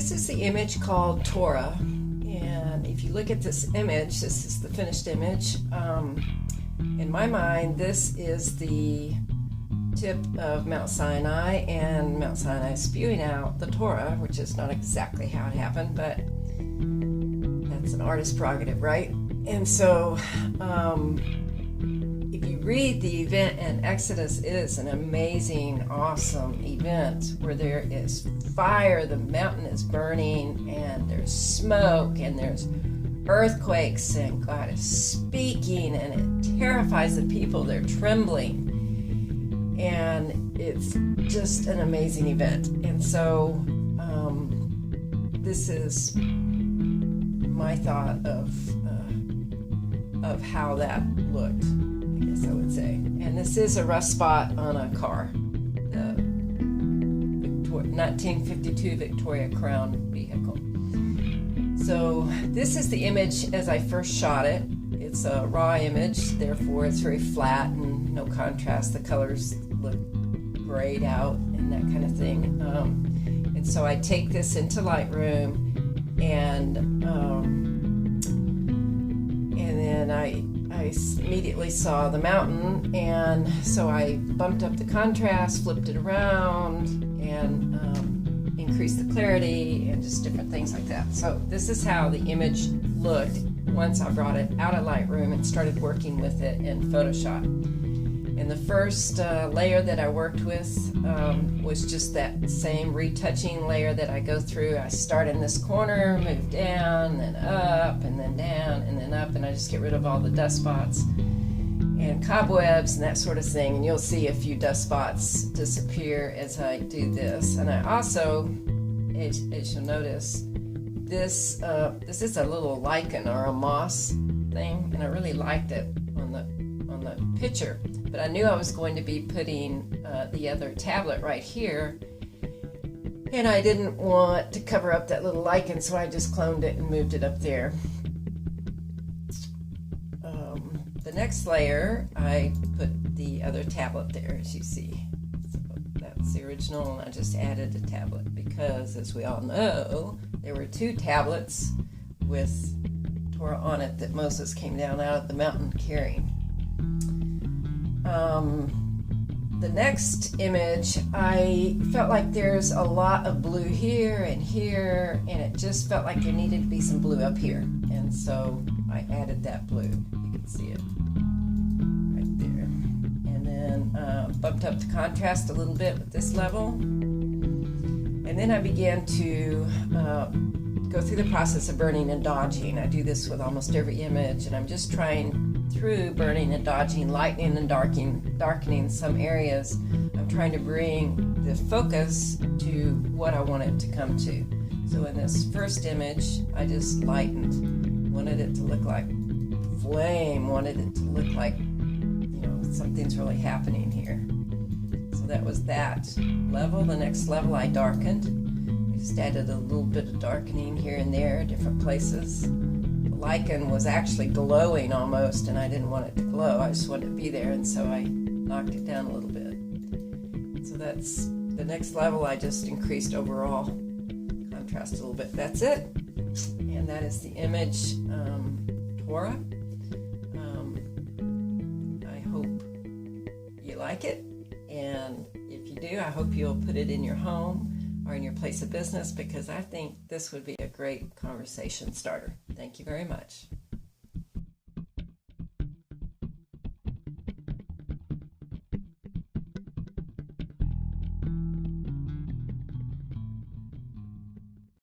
This is the image called Torah, and if you look at this image, this is the finished image. In my mind, this is the tip of Mount Sinai, and Mount Sinai is spewing out the Torah, which is not exactly how it happened, but that's an artist's prerogative, right? And so if you read the event in Exodus, it is an amazing, awesome event where there is fire, the mountain is burning, and there's smoke, and there's earthquakes, and God is speaking, and it terrifies the people. They're trembling. And it's just an amazing event. And so this is my thought of how that looked, I guess I would say. And this is a rust spot on a car, the 1952 Victoria Crown vehicle. So this is the image as I first shot it. It's a raw image, therefore it's very flat and no contrast. The colors look grayed out and that kind of thing. And so I take this into Lightroom, and then I immediately saw the mountain, and so I bumped up the contrast, flipped it around, and increased the clarity, and just different things like that. So this is how the image looked once I brought it out of Lightroom and started working with it in Photoshop. And the first layer that I worked with was just that same retouching layer that I go through. I start in this corner, move down, then up, and then down, and then up, and I just get rid of all the dust spots and cobwebs and that sort of thing. And you'll see a few dust spots disappear as I do this. And I also, as you'll notice, this is a little lichen or a moss thing, and I really liked it on the picture. But I knew I was going to be putting the other tablet right here, and I didn't want to cover up that little lichen, so I just cloned it and moved it up there. The next layer, I put the other tablet there, as you see. So that's the original, and I just added a tablet because, as we all know, there were two tablets with Torah on it that Moses came down out of the mountain carrying. The next image, I felt like there's a lot of blue here, and it just felt like there needed to be some blue up here. And so I added that blue. You can see it right there. And then bumped up the contrast a little bit with this level. And then I began to go through the process of burning and dodging. I do this with almost every image, and I'm just trying through burning and dodging, lightening and darkening some areas. I'm trying to bring the focus to what I want it to come to. So in this first image, I just lightened, wanted it to look like flame, wanted it to look like, something's really happening here. So that was that level. The next level I darkened. I just added a little bit of darkening here and there, different places. The lichen was actually glowing almost, and I didn't want it to glow. I just wanted it to be there, and so I knocked it down a little bit. So that's the next level. I just increased overall contrast a little bit. That's it. And that is the image Torah. I hope you like it. And if you do, I hope you'll put it in your home or in your place of business, because I think this would be a great conversation starter. Thank you very much.